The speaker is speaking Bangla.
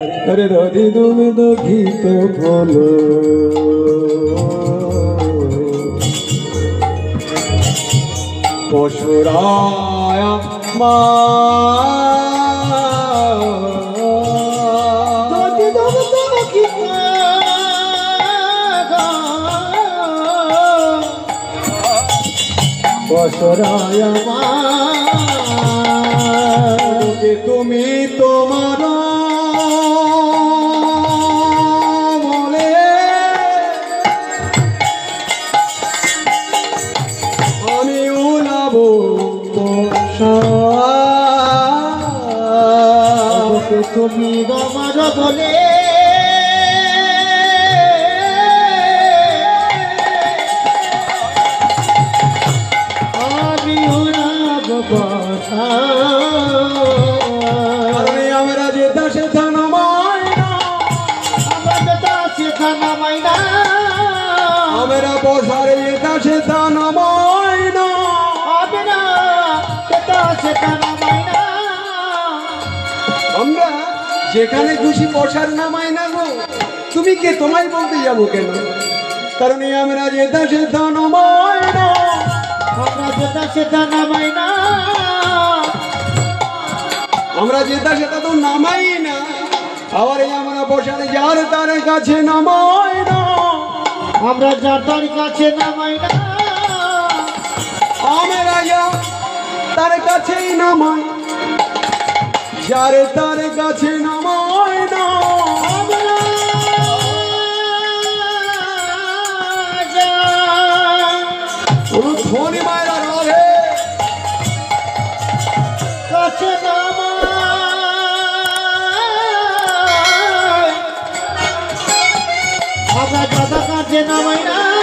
अरे राधे तुम दुखित भोलो पशुराया पशुराया तुम्हें तुम्हारा তুমি আমার বলে আমি আমরা যে দাসে থানা মাইনা আমরা দাসে থানা মাইনা আমরা বসারে যে দাসে থানা মাইনা আমরা দাসে থানা মাইনা আমরা যেখানে খুশি বসার না মাইনা গো তুমি কে তোমায় বলতে যাবো কেন কারণ আমরা যে দাসে থানা মাইনা আমরা যে দাসে থানা মাইনা আমরা যে দাসে তা তো নামাই না আবার আমরা বসারে যার তার কাছে নামাই না আমরা যার তার কাছে নামাই না আমরা তার কাছেই নামাই যার তার কাছে নামাই না ধনী মায়েরা রাধে কাছে নামাই আমরা দাদা কাছে নামাই না